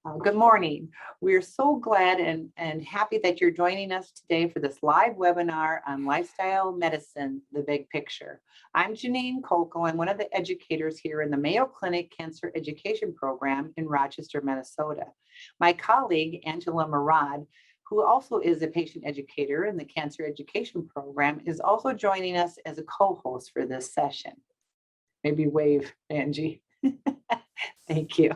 Good morning. We are so glad and happy that you're joining us today for this live webinar on lifestyle medicine, the big picture. I'm Janine Kokel. I'm one of the educators here in the Mayo Clinic Cancer Education Program in Rochester, Minnesota. My colleague, Angela Murad, who also is a patient educator in the Cancer Education Program, is also joining us as a co-host for this session. Maybe wave, Angie. Thank you.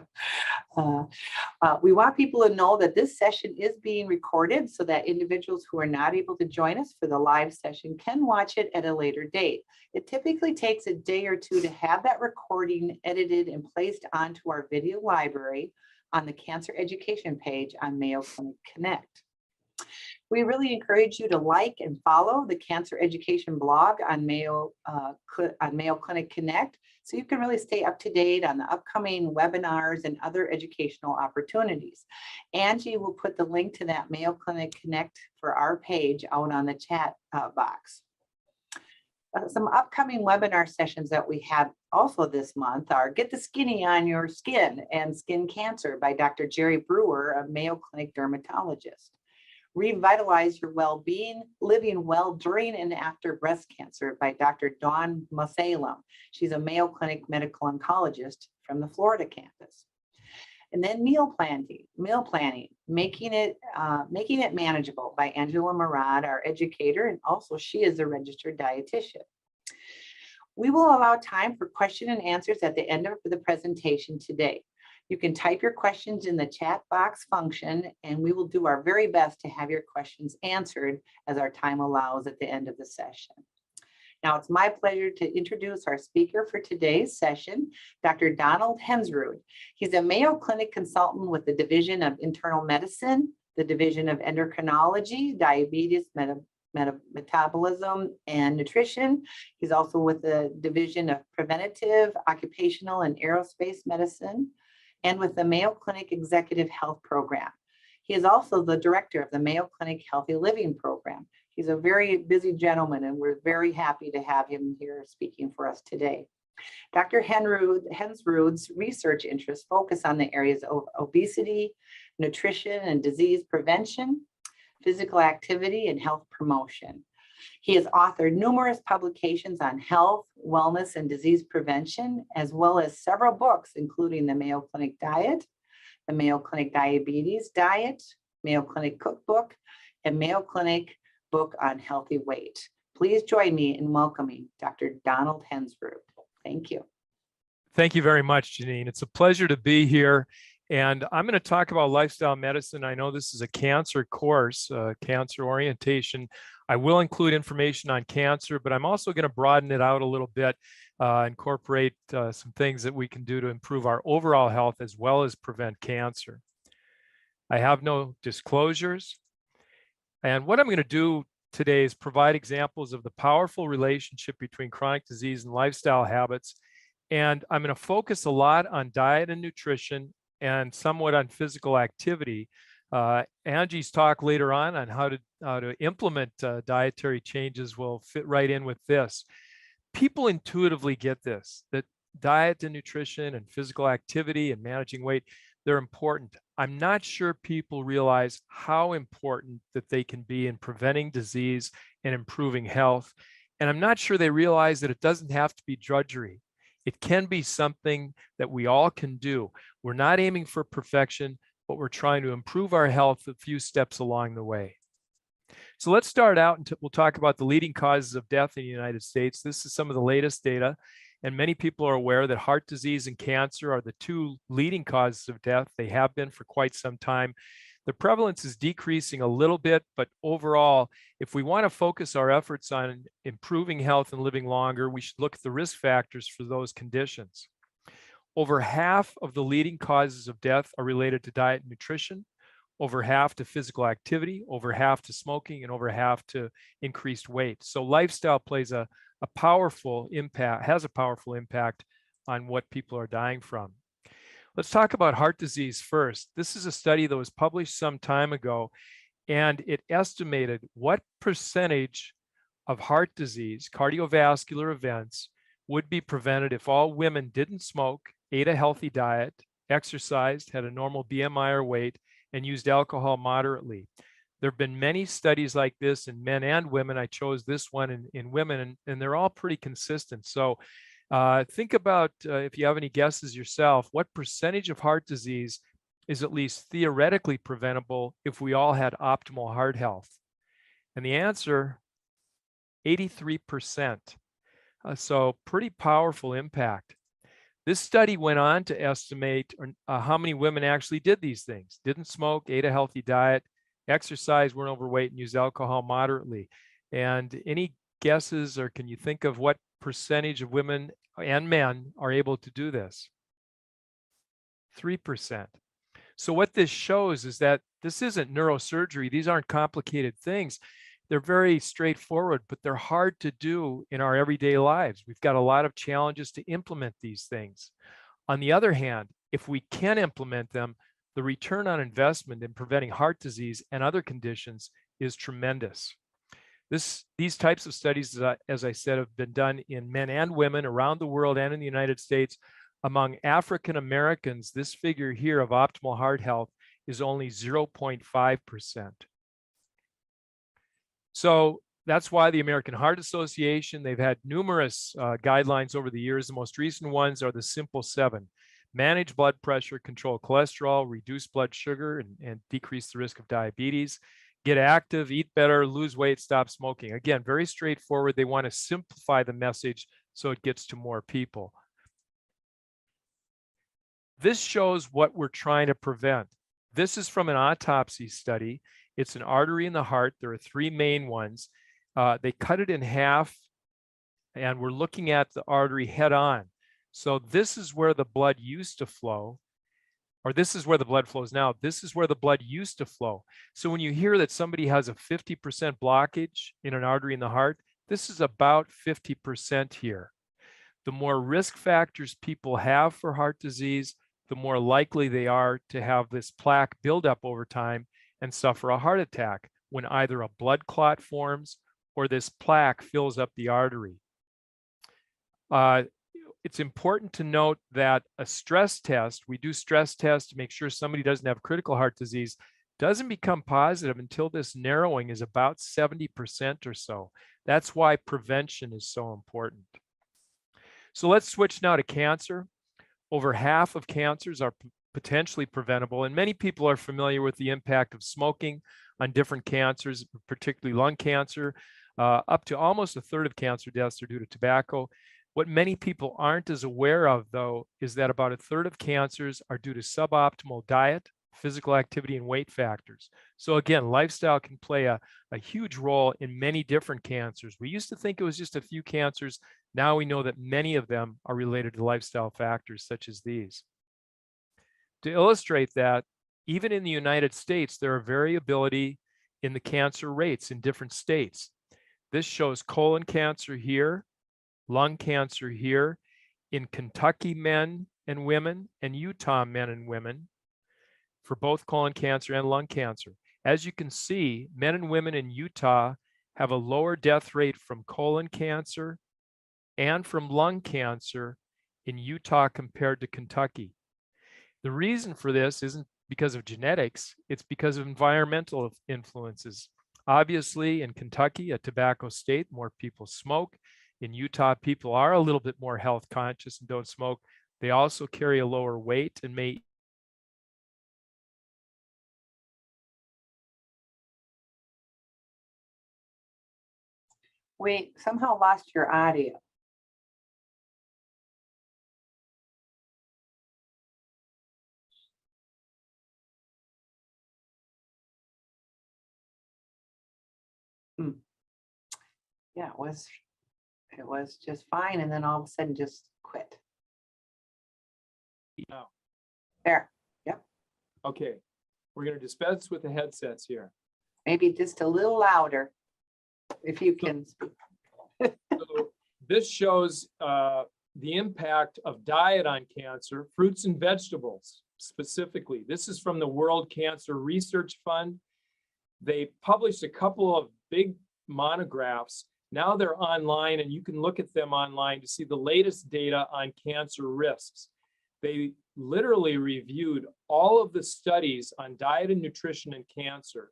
We want people to know that this session is being recorded so that individuals who are not able to join us for the live session can watch it at a later date. It typically takes a day or two to have that recording edited and placed onto our video library on the Cancer Education page on Mayo Clinic Connect. We really encourage you to like and follow the Cancer Education blog on Mayo Clinic Connect, so you can really stay up to date on the upcoming webinars and other educational opportunities. Angie will put the link to that Mayo Clinic Connect for our page out on the chat box. Some upcoming webinar sessions that we have also this month are Get the Skinny on Your Skin and Skin Cancer by Dr. Jerry Brewer, a Mayo Clinic dermatologist. Revitalize Your Well-Being, Living Well During and After Breast Cancer by Dr. Dawn Musalem. She's a Mayo Clinic medical oncologist from the Florida campus. And then meal planning, making it manageable by Angela Murad, our educator, and also she is a registered dietitian. We will allow time for question and answers at the end of the presentation today. You can type your questions in the chat box function, and we will do our very best to have your questions answered as our time allows at the end of the session. Now, it's my pleasure to introduce our speaker for today's session, Dr. Donald Hensrud. He's a Mayo Clinic consultant with the Division of Internal Medicine, the Division of Endocrinology, Diabetes, Metabolism, and Nutrition. He's also with the Division of Preventative, Occupational, and Aerospace Medicine, and with the Mayo Clinic Executive Health Program. He is also the director of the Mayo Clinic Healthy Living Program. He's a very busy gentleman, and we're very happy to have him here speaking for us today. Dr. Hensrud's research interests focus on the areas of obesity, nutrition and disease prevention, physical activity, and health promotion. He has authored numerous publications on health, wellness, and disease prevention, as well as several books, including the Mayo Clinic Diet, the Mayo Clinic Diabetes Diet, Mayo Clinic Cookbook, and Mayo Clinic Book on Healthy Weight. Please join me in welcoming Dr. Donald Hensrud. Thank you. Thank you very much, Janine. It's a pleasure to be here. And I'm going to talk about lifestyle medicine. I know this is a cancer course, cancer orientation. I will include information on cancer, but I'm also going to broaden it out a little bit, incorporate some things that we can do to improve our overall health as well as prevent cancer. I have no disclosures. And what I'm going to do today is provide examples of the powerful relationship between chronic disease and lifestyle habits. And I'm going to focus a lot on diet and nutrition and somewhat on physical activity. Angie's talk later on how to implement dietary changes will fit right in with this. People intuitively get this, that diet and nutrition and physical activity and managing weight, they're important. I'm not sure people realize how important that they can be in preventing disease and improving health. And I'm not sure they realize that it doesn't have to be drudgery. It can be something that we all can do. We're not aiming for perfection, but we're trying to improve our health a few steps along the way. So let's start out and we'll talk about the leading causes of death in the United States. This is some of the latest data, and many people are aware that heart disease and cancer are the two leading causes of death. They have been for quite some time. The prevalence is decreasing a little bit, but overall, if we want to focus our efforts on improving health and living longer, we should look at the risk factors for those conditions. Over half of the leading causes of death are related to diet and nutrition, over half to physical activity, over half to smoking, and over half to increased weight. So lifestyle plays a powerful impact, has a powerful impact on what people are dying from. Let's talk about heart disease first. This is a study that was published some time ago, and it estimated what percentage of heart disease, cardiovascular events, would be prevented if all women didn't smoke, ate a healthy diet, exercised, had a normal BMI or weight, and used alcohol moderately. There have been many studies like this in men and women. I chose this one in women, and they're all pretty consistent. So think about, if you have any guesses yourself, what percentage of heart disease is at least theoretically preventable if we all had optimal heart health? And the answer, 83%. So pretty powerful impact. This study went on to estimate how many women actually did these things: didn't smoke, ate a healthy diet, exercised, weren't overweight, and used alcohol moderately. And any guesses, or can you think of what percentage of women and men are able to do this? 3%. So what this shows is that this isn't neurosurgery. These aren't complicated things. They're very straightforward, but they're hard to do in our everyday lives. We've got a lot of challenges to implement these things. On the other hand, if we can implement them, the return on investment in preventing heart disease and other conditions is tremendous. These types of studies, as I said, have been done in men and women around the world and in the United States. Among African Americans, this figure here of optimal heart health is only 0.5%. So that's why the American Heart Association, they've had numerous guidelines over the years. The most recent ones are the Simple 7. Manage blood pressure, control cholesterol, reduce blood sugar, and decrease the risk of diabetes. Get active, eat better, lose weight, stop smoking. Again, very straightforward. They want to simplify the message so it gets to more people. This shows what we're trying to prevent. This is from an autopsy study. It's an artery in the heart. There are 3 main ones. They cut it in half, and we're looking at the artery head on. So this is where the blood used to flow, or this is where the blood flows now. This is where the blood used to flow. So when you hear that somebody has a 50% blockage in an artery in the heart, this is about 50% here. The more risk factors people have for heart disease, the more likely they are to have this plaque build up over time and suffer a heart attack when either a blood clot forms or this plaque fills up the artery. It's important to note that a stress test, we do stress tests to make sure somebody doesn't have critical heart disease, doesn't become positive until this narrowing is about 70% or so. That's why prevention is so important. So let's switch now to cancer. Over half of cancers are potentially preventable, and many people are familiar with the impact of smoking on different cancers, particularly lung cancer. Up to almost a third of cancer deaths are due to tobacco. What many people aren't as aware of, though, is that about a third of cancers are due to suboptimal diet, physical activity, and weight factors. So again, lifestyle can play a huge role in many different cancers. We used to think it was just a few cancers. Now we know that many of them are related to lifestyle factors such as these. To illustrate that, even in the United States, there are variability in the cancer rates in different states. This shows colon cancer here, lung cancer here, in Kentucky men and women, and Utah men and women, for both colon cancer and lung cancer. As you can see, men and women in Utah have a lower death rate from colon cancer and from lung cancer in Utah compared to Kentucky. The reason for this isn't because of genetics, it's because of environmental influences. Obviously, in Kentucky, a tobacco state, more people smoke. In Utah, people are a little bit more health conscious and don't smoke. They also carry a lower weight and may We somehow lost your audio. Yeah, it was just fine, and then all of a sudden just quit. No. There. Yep. Okay, we're going to dispense with the headsets here. Maybe just a little louder, if you can speak. So this shows the impact of diet on cancer, fruits and vegetables specifically. This is from the World Cancer Research Fund. They published a couple of big monographs. Now they're online, and you can look at them online to see the latest data on cancer risks. They literally reviewed all of the studies on diet and nutrition and cancer.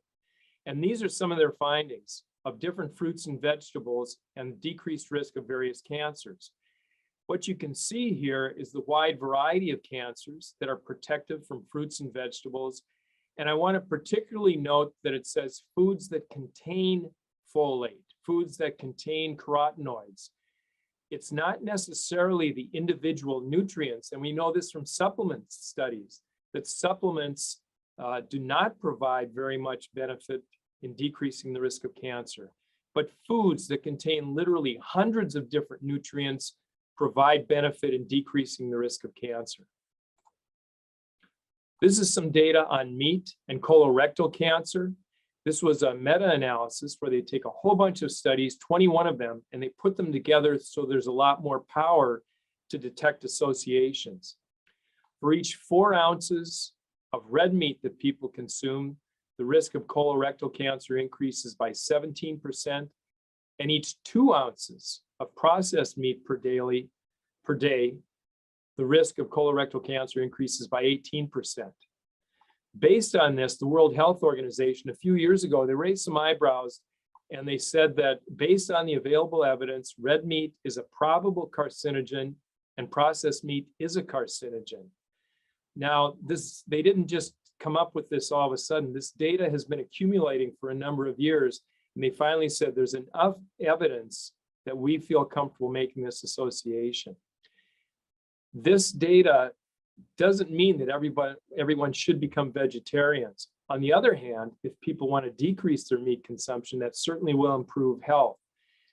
And these are some of their findings of different fruits and vegetables and decreased risk of various cancers. What you can see here is the wide variety of cancers that are protective from fruits and vegetables. And I want to particularly note that it says foods that contain folate, foods that contain carotenoids. It's not necessarily the individual nutrients, and we know this from supplement studies, that supplements do not provide very much benefit in decreasing the risk of cancer. But foods that contain literally hundreds of different nutrients provide benefit in decreasing the risk of cancer. This is some data on meat and colorectal cancer. This was a meta-analysis where they take a whole bunch of studies, 21 of them, and they put them together so there's a lot more power to detect associations. For each 4 ounces of red meat that people consume, the risk of colorectal cancer increases by 17%, and each 2 ounces of processed meat per day, the risk of colorectal cancer increases by 18%. Based on this, the World Health Organization, a few years ago, they raised some eyebrows and they said that based on the available evidence, red meat is a probable carcinogen and processed meat is a carcinogen. Now, they didn't just come up with this all of a sudden. This data has been accumulating for a number of years, and they finally said there's enough evidence that we feel comfortable making this association. This data doesn't mean that everyone should become vegetarians. On the other hand, if people want to decrease their meat consumption, that certainly will improve health.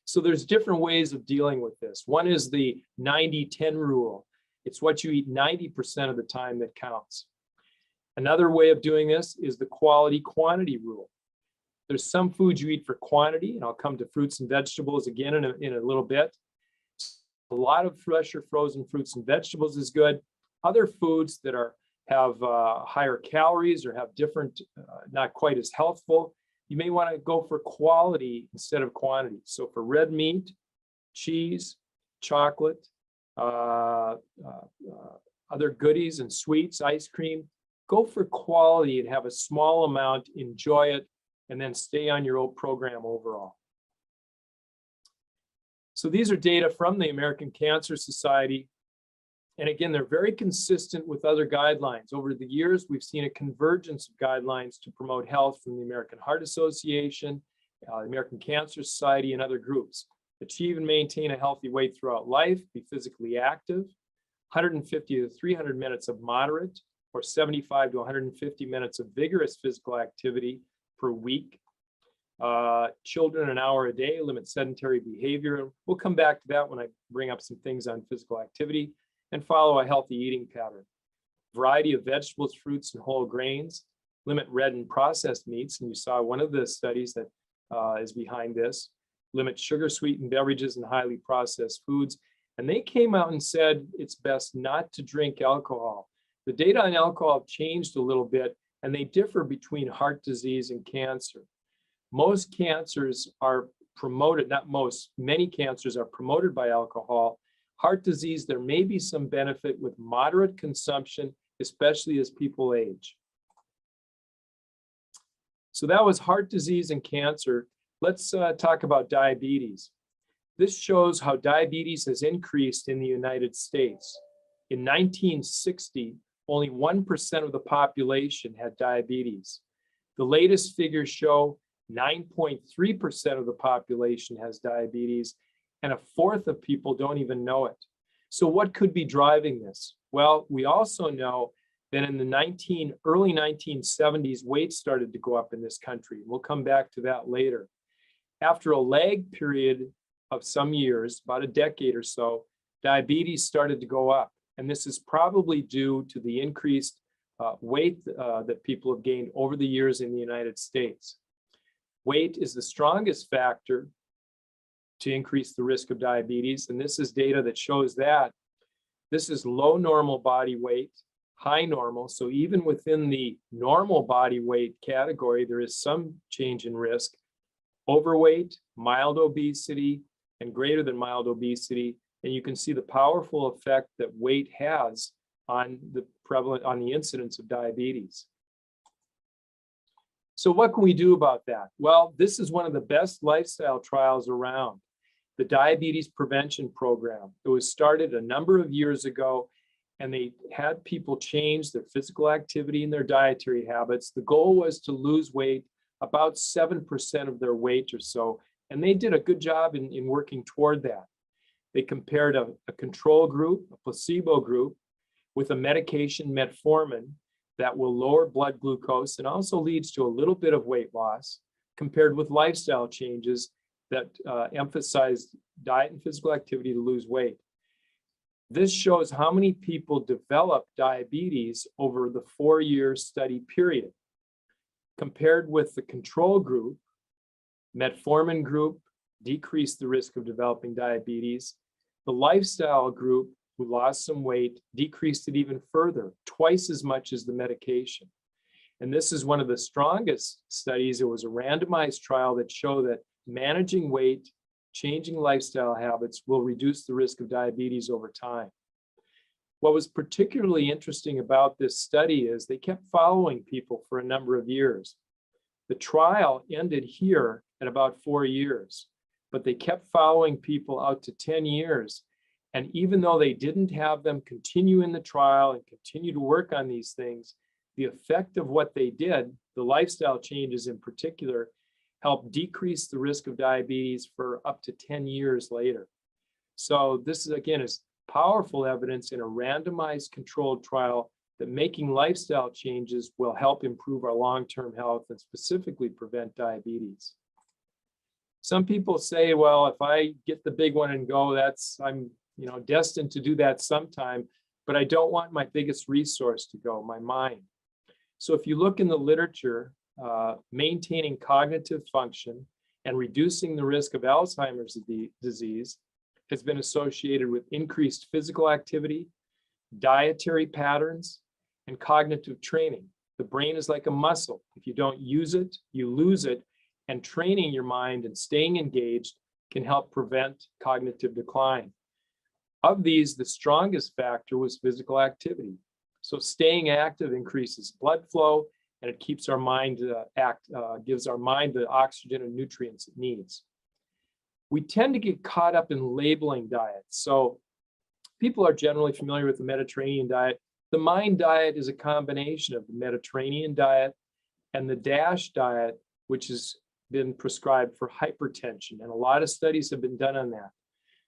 So there's different ways of dealing with this. One is the 90-10 rule. It's what you eat 90% of the time that counts. Another way of doing this is the quality-quantity rule. There's some foods you eat for quantity, and I'll come to fruits and vegetables again in a little bit. A lot of fresh or frozen fruits and vegetables is good. Other foods that have higher calories or have different, not quite as healthful, you may want to go for quality instead of quantity. So for red meat, cheese, chocolate, other goodies and sweets, ice cream, go for quality and have a small amount, enjoy it, and then stay on your old program overall. So these are data from the American Cancer Society. And again, they're very consistent with other guidelines. Over the years, we've seen a convergence of guidelines to promote health from the American Heart Association, the American Cancer Society, and other groups. Achieve and maintain a healthy weight throughout life, be physically active, 150 to 300 minutes of moderate or 75 to 150 minutes of vigorous physical activity per week. Children an hour a day, limit sedentary behavior. We'll come back to that when I bring up some things on physical activity, and follow a healthy eating pattern. Variety of vegetables, fruits, and whole grains. Limit red and processed meats, and you saw one of the studies that is behind this. Limit sugar-sweetened beverages and highly processed foods. And they came out and said it's best not to drink alcohol. The data on alcohol changed a little bit, and they differ between heart disease and cancer. Most cancers are promoted, not most, many cancers are promoted by alcohol. Heart disease, there may be some benefit with moderate consumption, especially as people age. So that was heart disease and cancer. Let's talk about diabetes. This shows how diabetes has increased in the United States. In 1960, only 1% of the population had diabetes. The latest figures show 9.3% of the population has diabetes, and a fourth of people don't even know it. So what could be driving this? Well, we also know that in the early 1970s, weight started to go up in this country. We'll come back to that later. After a lag period of some years, about a decade or so, diabetes started to go up. And this is probably due to the increased weight that people have gained over the years in the United States. Weight is the strongest factor to increase the risk of diabetes. And this is data that shows that. This is low normal body weight, high normal. So even within the normal body weight category, there is some change in risk. Overweight, mild obesity, and greater than mild obesity. And you can see the powerful effect that weight has on prevalent on the incidence of diabetes. So what can we do about that? Well, this is one of the best lifestyle trials around, the Diabetes Prevention Program. It was started a number of years ago, and they had people change their physical activity and their dietary habits. The goal was to lose weight, about 7% of their weight or so, and they did a good job in working toward that. They compared a control group, a placebo group, with a medication, metformin, that will lower blood glucose and also leads to a little bit of weight loss, compared with lifestyle changes that emphasize diet and physical activity to lose weight. This shows how many people develop diabetes over the 4-year study period. Compared with the control group, metformin group decreased the risk of developing diabetes. The lifestyle group, who lost some weight, decreased it even further, twice as much as the medication. And this is one of the strongest studies. It was a randomized trial that showed that managing weight, changing lifestyle habits will reduce the risk of diabetes over time. What was particularly interesting about this study is they kept following people for a number of years. The trial ended here at about 4 years, but they kept following people out to 10 years. And even though they didn't have them continue in the trial and continue to work on these things, the effect of what they did, the lifestyle changes in particular, helped decrease the risk of diabetes for up to 10 years later. So this is, again, is powerful evidence in a randomized controlled trial that making lifestyle changes will help improve our long-term health and specifically prevent diabetes. Some people say, well, if I get the big one and go, I'm destined to do that sometime, but I don't want my biggest resource to go, my mind. So if you look in the literature, maintaining cognitive function and reducing the risk of Alzheimer's disease has been associated with increased physical activity, dietary patterns, and cognitive training. The brain is like a muscle. If you don't use it, you lose it, and training your mind and staying engaged can help prevent cognitive decline. Of these, the strongest factor was physical activity. So staying active increases blood flow, and it keeps our mind gives our mind the oxygen and nutrients it needs. We tend to get caught up in labeling diets. So people are generally familiar with the Mediterranean diet. The MIND diet is a combination of the Mediterranean diet and the DASH diet, which has been prescribed for hypertension. And a lot of studies have been done on that.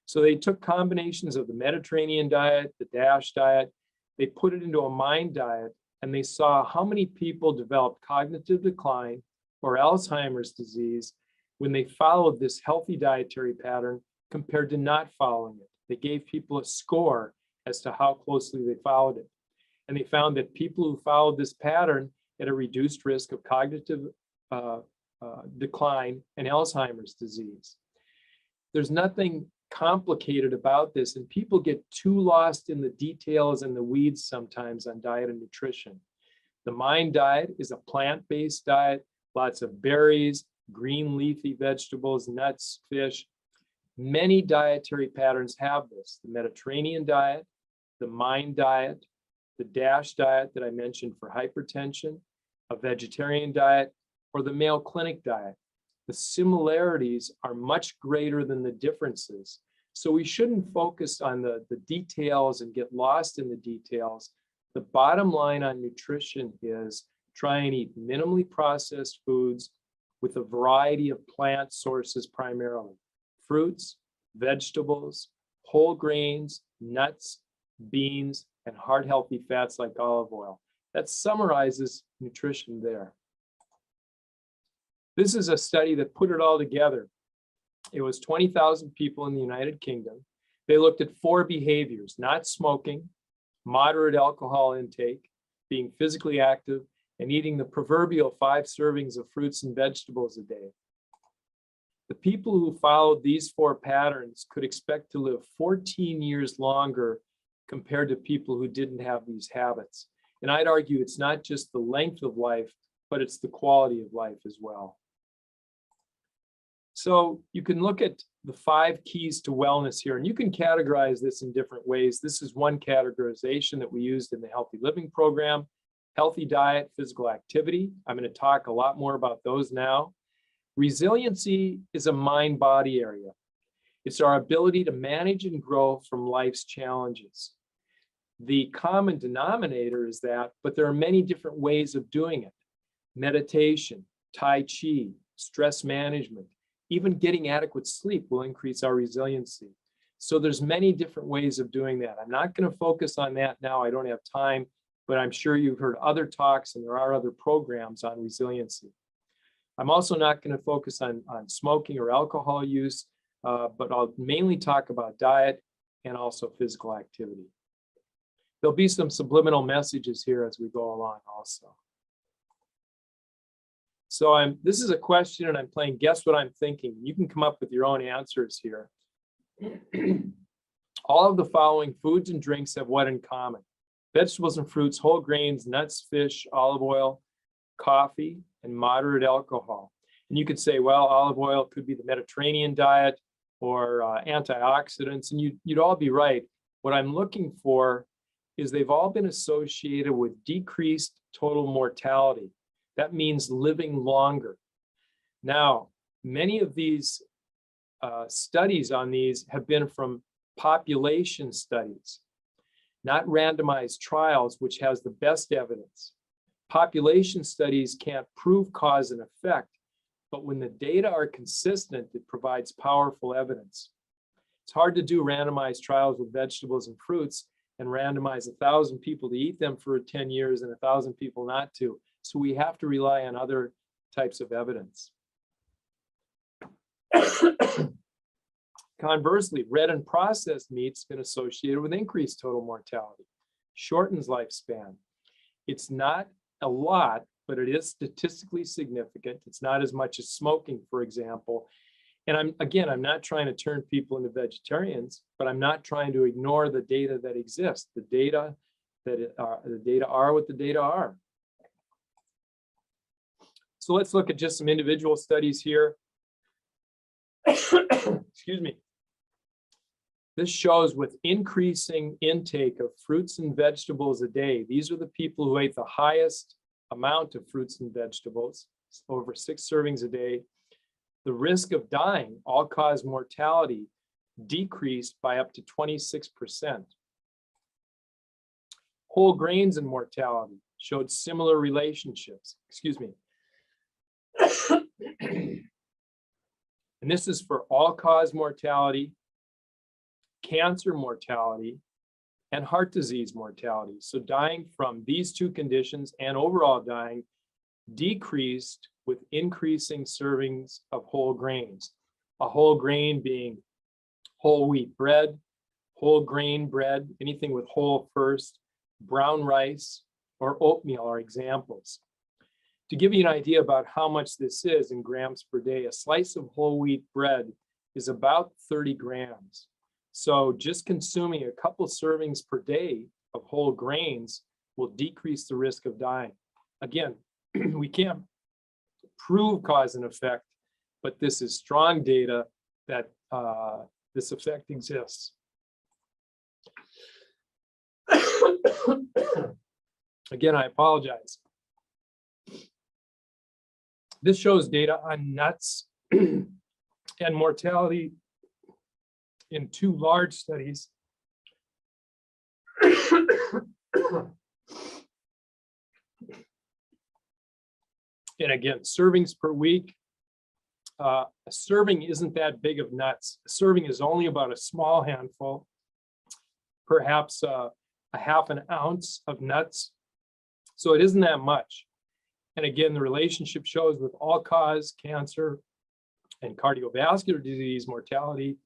So they took combinations of the Mediterranean diet, the DASH diet, they put it into a MIND diet, and they saw how many people developed cognitive decline or Alzheimer's disease when they followed this healthy dietary pattern compared to not following it. They gave people a score as to how closely they followed it. And they found that people who followed this pattern had a reduced risk of cognitive decline and Alzheimer's disease. There's nothing complicated about this, and people get too lost in the details and the weeds sometimes on diet and nutrition. The MIND diet is a plant-based diet, lots of berries, green leafy vegetables, nuts, fish. Many dietary patterns have this: the Mediterranean diet, the MIND diet, the DASH diet that I mentioned for hypertension, a vegetarian diet, or the Mayo Clinic diet. The similarities are much greater than the differences. So we shouldn't focus on the details and get lost in the details. The bottom line on nutrition is try and eat minimally processed foods with a variety of plant sources primarily: fruits, vegetables, whole grains, nuts, beans, and heart healthy fats like olive oil. That summarizes nutrition there. This is a study that put it all together. It was 20,000 people in the United Kingdom. They looked at 4 behaviors: not smoking, moderate alcohol intake, being physically active, and eating the proverbial 5 servings of fruits and vegetables a day. The people who followed these 4 patterns could expect to live 14 years longer compared to people who didn't have these habits. And I'd argue it's not just the length of life, but it's the quality of life as well. So you can look at the 5 keys to wellness here, and you can categorize this in different ways. This is one categorization that we used in the Healthy Living Program: healthy diet, physical activity. I'm going to talk a lot more about those now. Resiliency is a mind-body area. It's our ability to manage and grow from life's challenges. The common denominator is that, but there are many different ways of doing it. Meditation, Tai Chi, stress management, even getting adequate sleep will increase our resiliency. So there's many different ways of doing that. I'm not going to focus on that now. I don't have time, but I'm sure you've heard other talks and there are other programs on resiliency. I'm also not going to focus on smoking or alcohol use, but I'll mainly talk about diet and also physical activity. There'll be some subliminal messages here as we go along also. So this is a question and I'm playing guess what I'm thinking. You can come up with your own answers here. All of the following foods and drinks have what in common? Vegetables and fruits, whole grains, nuts, fish, olive oil, coffee, and moderate alcohol. And you could say, well, olive oil could be the Mediterranean diet or antioxidants, and you'd all be right. What I'm looking for is they've all been associated with decreased total mortality. That means living longer. Now, many of these studies on these have been from population studies, not randomized trials, which has the best evidence. Population studies can't prove cause and effect, but when the data are consistent, it provides powerful evidence. It's hard to do randomized trials with vegetables and fruits and randomize 1,000 people to eat them for 10 years and 1,000 people not to. So we have to rely on other types of evidence. Conversely, red and processed meat's been associated with increased total mortality, shortens lifespan. It's not a lot, but it is statistically significant. It's not as much as smoking, for example. And I'm not trying to turn people into vegetarians, but I'm not trying to ignore the data that exists. The data are what the data are. So let's look at just some individual studies here. Excuse me. This shows with increasing intake of fruits and vegetables a day, these are the people who ate the highest amount of fruits and vegetables, over 6 servings a day. The risk of dying, all-cause mortality, decreased by up to 26%. Whole grains and mortality showed similar relationships. Excuse me. And this is for all-cause mortality, cancer mortality, and heart disease mortality. So dying from these 2 conditions and overall dying decreased with increasing servings of whole grains. A whole grain being whole wheat bread, whole grain bread, anything with whole first, brown rice, or oatmeal are examples. To give you an idea about how much this is in grams per day, a slice of whole wheat bread is about 30 grams. So just consuming a couple servings per day of whole grains will decrease the risk of dying. Again, we can't prove cause and effect, but this is strong data that this effect exists. Again, I apologize. This shows data on nuts and mortality in 2 large studies. And again, servings per week. A serving isn't that big of nuts. A serving is only about a small handful, perhaps a half an ounce of nuts. So it isn't that much. And again, the relationship shows with all-cause cancer and cardiovascular disease mortality.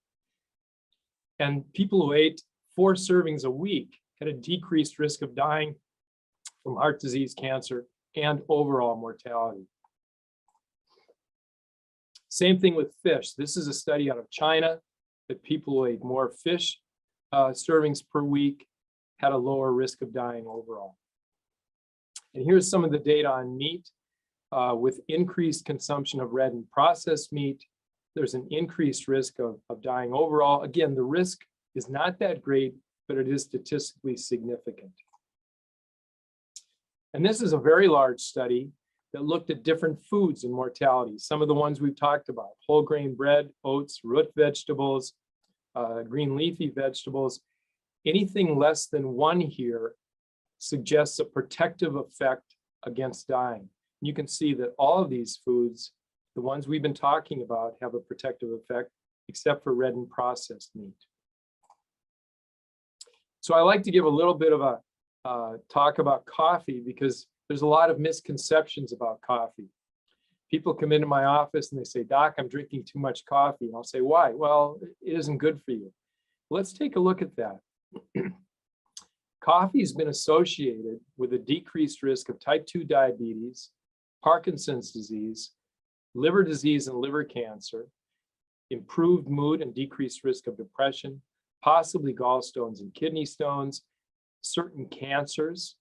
And people who ate 4 servings a week had a decreased risk of dying from heart disease, cancer, and overall mortality. Same thing with fish. This is a study out of China that people who ate more fish servings per week had a lower risk of dying overall. And here's some of the data on meat with increased consumption of red and processed meat. there's an increased risk of dying overall. Again, the risk is not that great, but it is statistically significant. And this is a very large study that looked at different foods and mortality. Some of the ones we've talked about: whole grain bread, oats, root vegetables, green leafy vegetables. Anything less than 1 here suggests a protective effect against dying. You can see that all of these foods, the ones we've been talking about, have a protective effect, except for red and processed meat. So I like to give a little bit of a talk about coffee, because there's a lot of misconceptions about coffee. People come into my office and they say, "Doc, I'm drinking too much coffee." And I'll say, "Why?" "Well, it isn't good for you." Let's take a look at that. Coffee has been associated with a decreased risk of type 2 diabetes, Parkinson's disease, liver disease and liver cancer, improved mood and decreased risk of depression, possibly gallstones and kidney stones, certain cancers,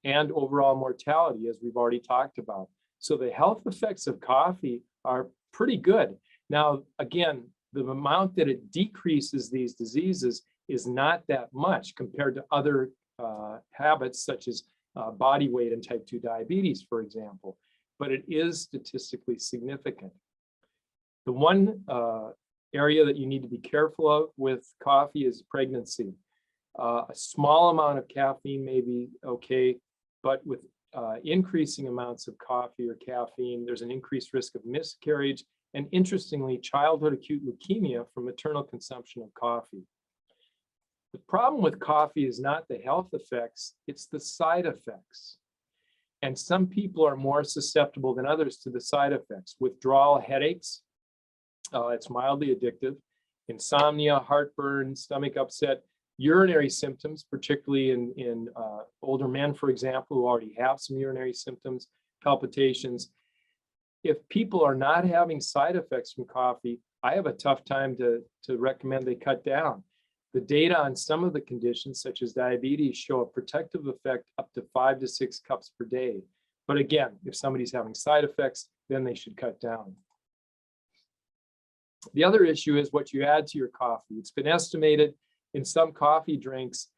and overall mortality, as we've already talked about. So the health effects of coffee are pretty good. Now, again, the amount that it decreases these diseases is not that much compared to other habits, such as body weight and type 2 diabetes, for example, but it is statistically significant. The one area that you need to be careful of with coffee is pregnancy. A small amount of caffeine may be okay, but with increasing amounts of coffee or caffeine, there's an increased risk of miscarriage and, interestingly, childhood acute leukemia from maternal consumption of coffee. The problem with coffee is not the health effects, it's the side effects. And some people are more susceptible than others to the side effects. Withdrawal headaches, it's mildly addictive. Insomnia, heartburn, stomach upset, urinary symptoms, particularly in older men, for example, who already have some urinary symptoms, palpitations. If people are not having side effects from coffee, I have a tough time to recommend they cut down. The data on some of the conditions, such as diabetes, show a protective effect up to 5 to 6 cups per day. But again, if somebody's having side effects, then they should cut down. The other issue is what you add to your coffee. It's been estimated in some coffee drinks,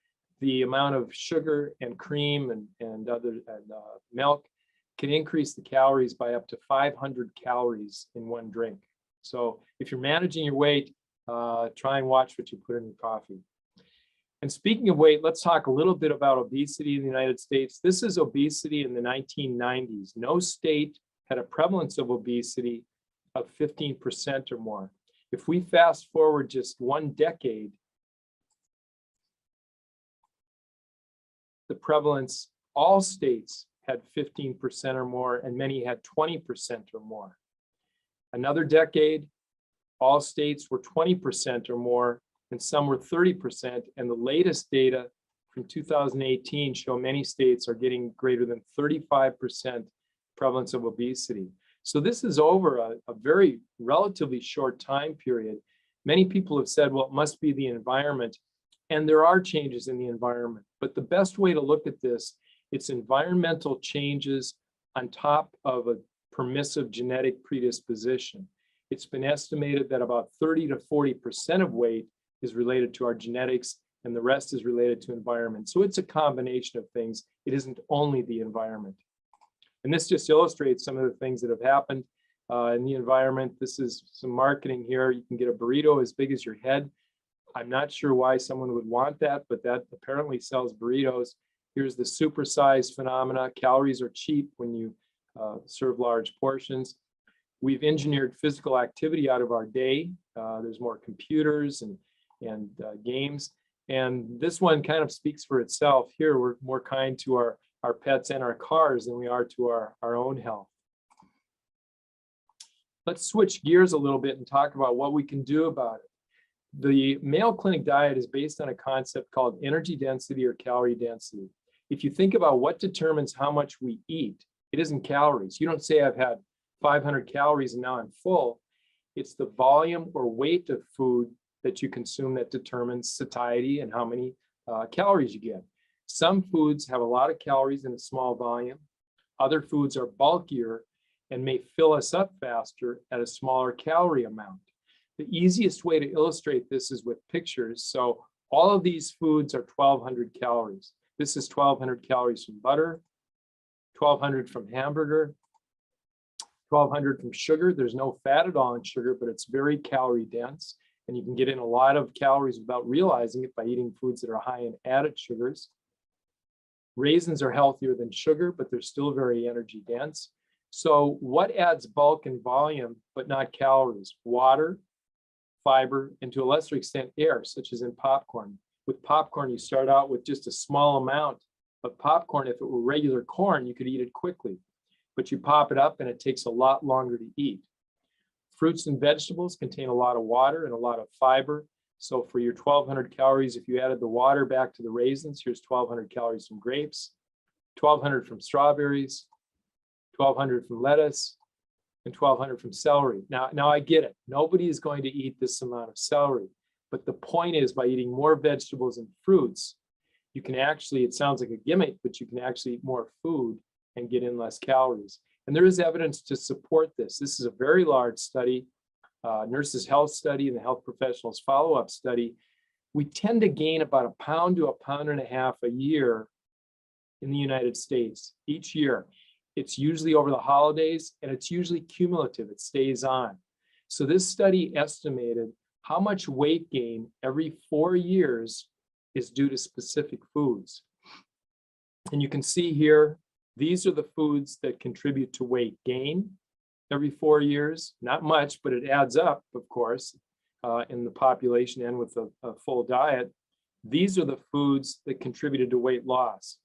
the amount of sugar and cream and milk can increase the calories by up to 500 calories in one drink. So if you're managing your weight, try and watch what you put in your coffee. And speaking of weight, let's talk a little bit about obesity in the United States. This is obesity in the 1990s. No state had a prevalence of obesity of 15% or more. If we fast forward just 1 decade, the prevalence, all states had 15% or more, and many had 20% or more. Another decade, all states were 20% or more, and some were 30%. And the latest data from 2018 show many states are getting greater than 35% prevalence of obesity. So this is over a very relatively short time period. Many people have said, well, it must be the environment. And there are changes in the environment. But the best way to look at this, it's environmental changes on top of a permissive genetic predisposition. It's been estimated that about 30 to 40% of weight is related to our genetics, and the rest is related to environment. So it's a combination of things. It isn't only the environment. And this just illustrates some of the things that have happened in the environment. This is some marketing here. You can get a burrito as big as your head. I'm not sure why someone would want that, but that apparently sells burritos. Here's the supersize phenomena. Calories are cheap when you serve large portions. We've engineered physical activity out of our day. There's more computers and games. And this one kind of speaks for itself. Here, we're more kind to our pets and our cars than we are to our own health. Let's switch gears a little bit and talk about what we can do about it. The Mayo Clinic diet is based on a concept called energy density or calorie density. If you think about what determines how much we eat, it isn't calories. You don't say I've had 500 calories and now I'm full. It's the volume or weight of food that you consume that determines satiety and how many calories you get. Some foods have a lot of calories in a small volume. Other foods are bulkier and may fill us up faster at a smaller calorie amount. The easiest way to illustrate this is with pictures. So all of these foods are 1,200 calories. This is 1,200 calories from butter, 1,200 from hamburger, 1,200 from sugar. There's no fat at all in sugar, but it's very calorie dense. And you can get in a lot of calories without realizing it by eating foods that are high in added sugars. Raisins are healthier than sugar, but they're still very energy dense. So what adds bulk and volume, but not calories? Water, fiber, and to a lesser extent, air, such as in popcorn. With popcorn, you start out with just a small amount of popcorn. If it were regular corn, you could eat it quickly, but you pop it up and it takes a lot longer to eat. Fruits and vegetables contain a lot of water and a lot of fiber. So for your 1,200 calories, if you added the water back to the raisins, here's 1,200 calories from grapes, 1,200 from strawberries, 1,200 from lettuce, and 1,200 from celery. Now I get it. Nobody is going to eat this amount of celery. But the point is, by eating more vegetables and fruits, you can actually, it sounds like a gimmick, but you can actually eat more food and get in less calories. And there is evidence to support this. This is a very large study, Nurses Health Study and the Health Professionals Follow-Up Study. We tend to gain about 1 pound to 1.5 pounds a year in the United States each year. It's usually over the holidays, and it's usually cumulative. It stays on. So this study estimated how much weight gain every 4 years is due to specific foods. And you can see here, these are the foods that contribute to weight gain every 4 years. Not much, but it adds up, of course, in the population and with a full diet. These are the foods that contributed to weight loss.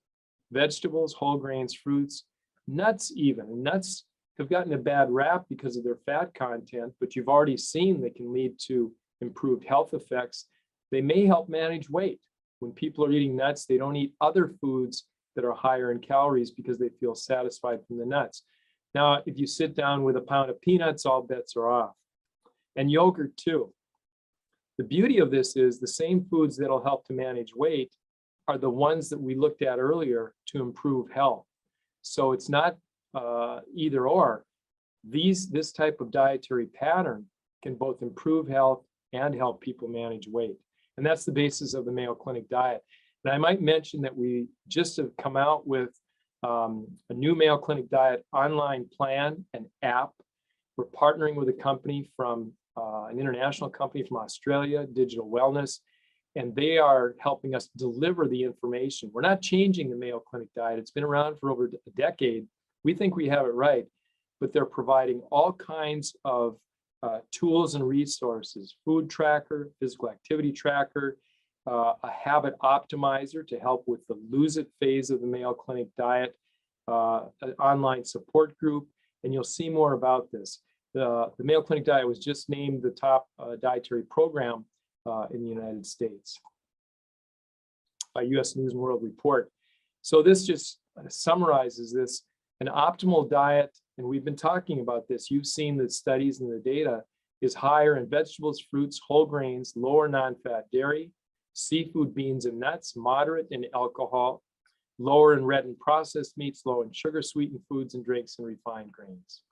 Vegetables, whole grains, fruits, nuts even. And nuts have gotten a bad rap because of their fat content, but you've already seen they can lead to improved health effects. They may help manage weight. When people are eating nuts, they don't eat other foods that are higher in calories because they feel satisfied from the nuts. Now, if you sit down with a pound of peanuts, all bets are off. And yogurt too. The beauty of this is the same foods that'll help to manage weight are the ones that we looked at earlier to improve health. So it's not either or. This type of dietary pattern can both improve health and help people manage weight. And that's the basis of the Mayo Clinic diet. And I might mention that we just have come out with a new Mayo Clinic diet online plan and app. We're partnering with a company from an international company from Australia, Digital Wellness, and they are helping us deliver the information. We're not changing the Mayo Clinic diet. It's been around for over a decade. We think we have it right, but they're providing all kinds of tools and resources: food tracker, physical activity tracker, a habit optimizer to help with the lose it phase of the Mayo Clinic diet, an online support group, and you'll see more about this. The Mayo Clinic diet was just named the top dietary program in the United States by US News and World Report. So this just summarizes this. An optimal diet, and we've been talking about this, you've seen the studies and the data, is higher in vegetables, fruits, whole grains, lower non-fat dairy, seafood, beans, and nuts, moderate in alcohol, lower in red and processed meats, low in sugar sweetened foods and drinks, and refined grains.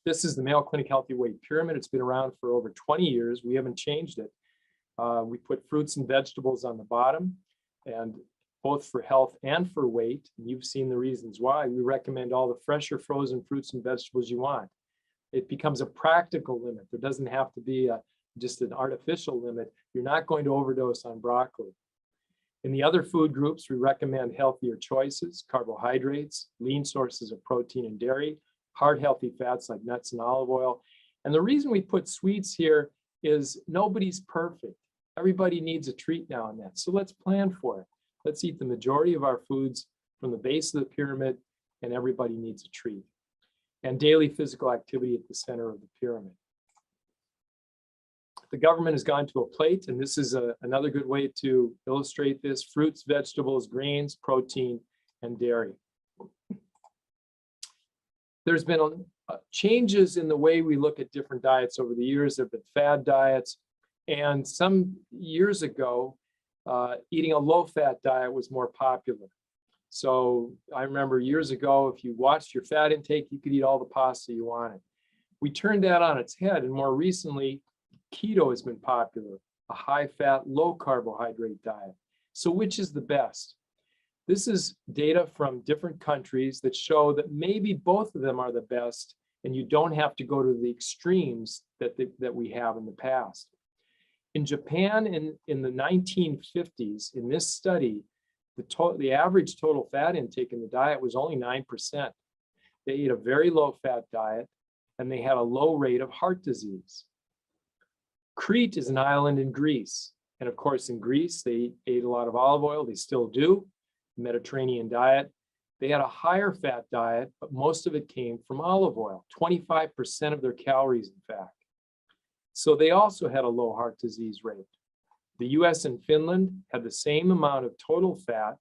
This is the Mayo Clinic Healthy Weight Pyramid. It's been around for over 20 years. We haven't changed it. We put fruits and vegetables on the bottom, and both for health and for weight. And you've seen the reasons why. We recommend all the fresh or frozen fruits and vegetables you want. It becomes a practical limit. There doesn't have to be just an artificial limit. You're not going to overdose on broccoli. In the other food groups, we recommend healthier choices: carbohydrates, lean sources of protein and dairy, heart healthy fats like nuts and olive oil. And the reason we put sweets here is nobody's perfect. Everybody needs a treat now and then. So let's plan for it. Let's eat the majority of our foods from the base of the pyramid, and everybody needs a treat. And daily physical activity at the center of the pyramid. The government has gone to a plate, and this is another good way to illustrate this: fruits, vegetables, grains, protein, and dairy. There's been changes in the way we look at different diets over the years. There have been fad diets, and some years ago, eating a low-fat diet was more popular. So I remember years ago, if you watched your fat intake, you could eat all the pasta you wanted. We turned that on its head, and more recently, keto has been popular, a high-fat, low-carbohydrate diet. So which is the best? This is data from different countries that show that maybe both of them are the best, and you don't have to go to the extremes that we have in the past. In Japan, in the 1950s, in this study, the average total fat intake in the diet was only 9%. They ate a very low-fat diet, and they had a low rate of heart disease. Crete is an island in Greece. And of course, in Greece, they ate a lot of olive oil. They still do. Mediterranean diet. They had a higher fat diet, but most of it came from olive oil, 25% of their calories, in fact. So they also had a low heart disease rate. The US and Finland had the same amount of total fat,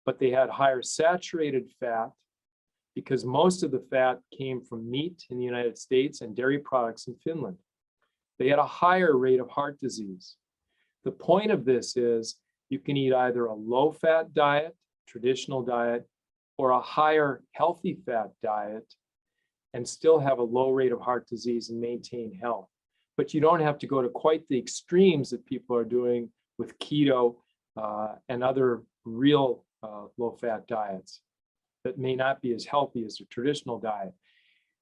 but they had higher saturated fat because most of the fat came from meat in the United States and dairy products in Finland. They had a higher rate of heart disease. The point of this is you can eat either a low-fat diet, traditional diet, or a higher healthy fat diet and still have a low rate of heart disease and maintain health. But you don't have to go to quite the extremes that people are doing with keto and other real low-fat diets that may not be as healthy as a traditional diet.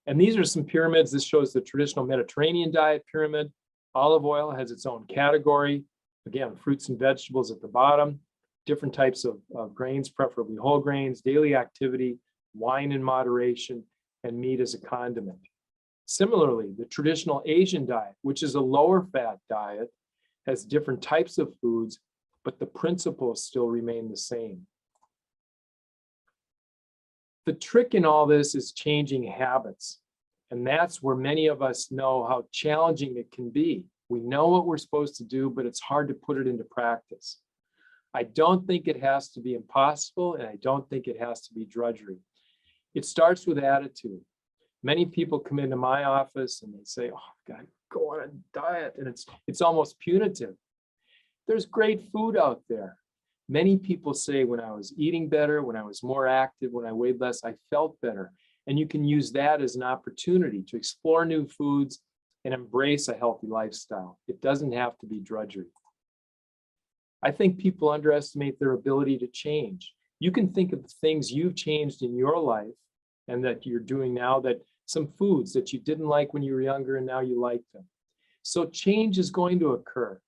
And these are some pyramids. This shows the traditional Mediterranean diet pyramid. Olive oil has its own category. Again, fruits and vegetables at the bottom, different types of grains, preferably whole grains, daily activity, wine in moderation, and meat as a condiment. Similarly, the traditional Asian diet, which is a lower fat diet, has different types of foods, but the principles still remain the same. The trick in all this is changing habits. And that's where many of us know how challenging it can be. We know what we're supposed to do, but it's hard to put it into practice. I don't think it has to be impossible, and I don't think it has to be drudgery. It starts with attitude. Many people come into my office and they say, oh, I've got to go on a diet, and it's almost punitive. There's great food out there. Many people say when I was eating better, when I was more active, when I weighed less, I felt better. And you can use that as an opportunity to explore new foods and embrace a healthy lifestyle. It doesn't have to be drudgery. I think people underestimate their ability to change. You can think of the things you've changed in your life and that you're doing now, that some foods that you didn't like when you were younger and now you like them. So change is going to occur.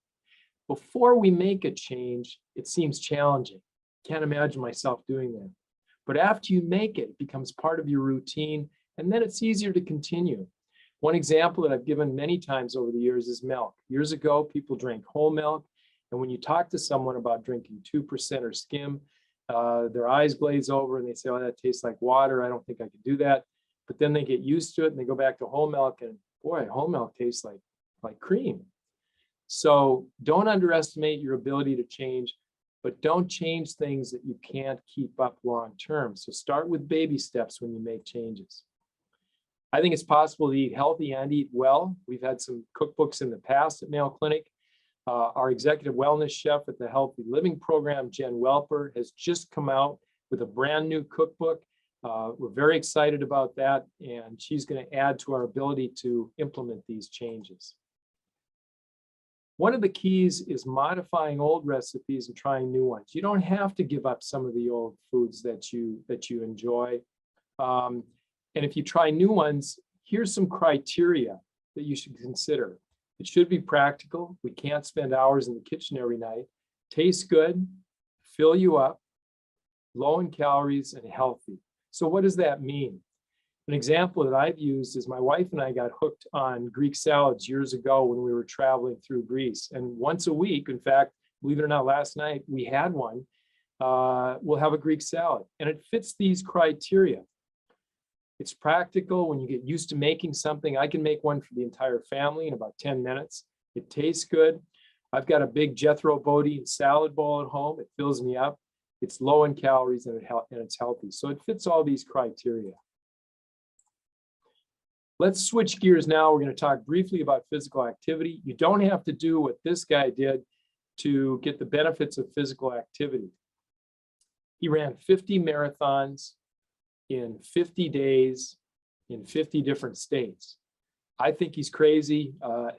Before we make a change, it seems challenging. Can't imagine myself doing that. But after you make it, it becomes part of your routine, and then it's easier to continue. One example that I've given many times over the years is milk. Years ago, people drank whole milk, and when you talk to someone about drinking 2% or skim, their eyes glaze over and they say, oh, that tastes like water. I don't think I could do that. But then they get used to it and they go back to whole milk, and boy, whole milk tastes like cream. So don't underestimate your ability to change, but don't change things that you can't keep up long term. So start with baby steps when you make changes. I think it's possible to eat healthy and eat well. We've had some cookbooks in the past at Mayo Clinic. Our executive wellness chef at the Healthy Living Program, Jen Welper, has just come out with a brand new cookbook. We're very excited about that, and she's going to add to our ability to implement these changes. One of the keys is modifying old recipes and trying new ones. You don't have to give up some of the old foods that you enjoy. And if you try new ones, here's some criteria that you should consider. It should be practical. We can't spend hours in the kitchen every night. Taste good, fill you up, low in calories, and healthy. So what does that mean? An example that I've used is my wife and I got hooked on Greek salads years ago when we were traveling through Greece. And once a week, in fact, believe it or not, last night we had one, we'll have a Greek salad. And it fits these criteria. It's practical. When you get used to making something, I can make one for the entire family in about 10 minutes. It tastes good. I've got a big Jethro Bodine salad bowl at home. It fills me up. It's low in calories and it's healthy. So it fits all these criteria. Let's switch gears now. We're going to talk briefly about physical activity. You don't have to do what this guy did to get the benefits of physical activity. He ran 50 marathons in 50 days in 50 different states. I think he's crazy.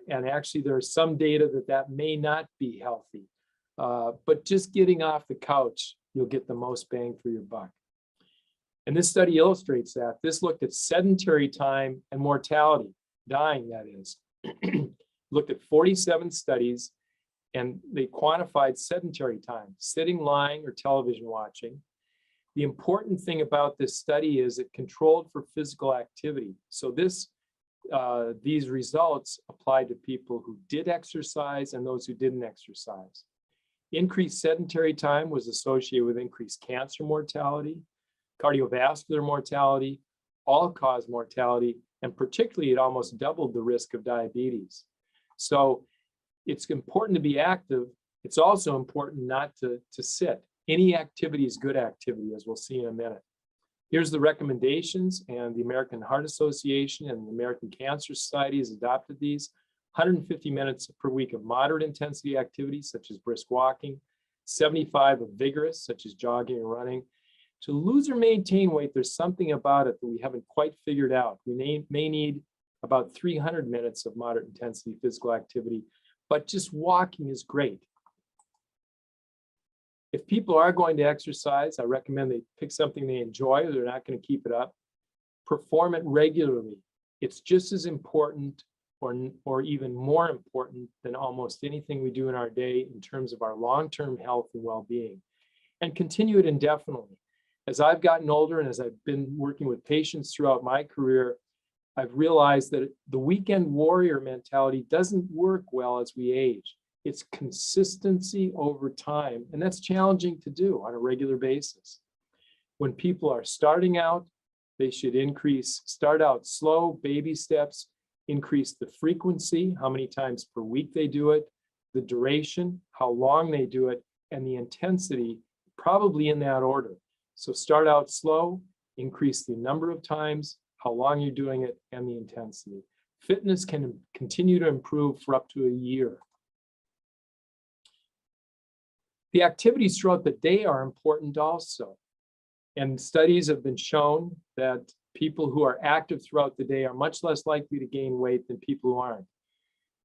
And actually there's some data that may not be healthy. But just getting off the couch, you'll get the most bang for your buck. And this study illustrates that. This looked at sedentary time and mortality, dying that is. Looked at 47 studies, and they quantified sedentary time, sitting, lying, or television watching. The important thing about this study is it controlled for physical activity. So these results applied to people who did exercise and those who didn't exercise. Increased sedentary time was associated with increased cancer mortality, cardiovascular mortality, all-cause mortality, and particularly it almost doubled the risk of diabetes. So it's important to be active. It's also important not to sit. Any activity is good activity, as we'll see in a minute. Here's the recommendations, and the American Heart Association and the American Cancer Society has adopted these. 150 minutes per week of moderate intensity activities, such as brisk walking, 75 of vigorous, such as jogging or running. To lose or maintain weight, there's something about it that we haven't quite figured out. We may need about 300 minutes of moderate intensity physical activity, but just walking is great. If people are going to exercise, I recommend they pick something they enjoy, or they're not going to keep it up. Perform it regularly. It's just as important or even more important than almost anything we do in our day in terms of our long-term health and well-being. And continue it indefinitely. As I've gotten older and as I've been working with patients throughout my career, I've realized that the weekend warrior mentality doesn't work well as we age. It's consistency over time, and that's challenging to do on a regular basis. When people are starting out, they should start out slow, baby steps, increase the frequency, how many times per week they do it, the duration, how long they do it, and the intensity, probably in that order. So start out slow, increase the number of times, how long you're doing it, and the intensity. Fitness can continue to improve for up to a year. The activities throughout the day are important also. And studies have been shown that people who are active throughout the day are much less likely to gain weight than people who aren't.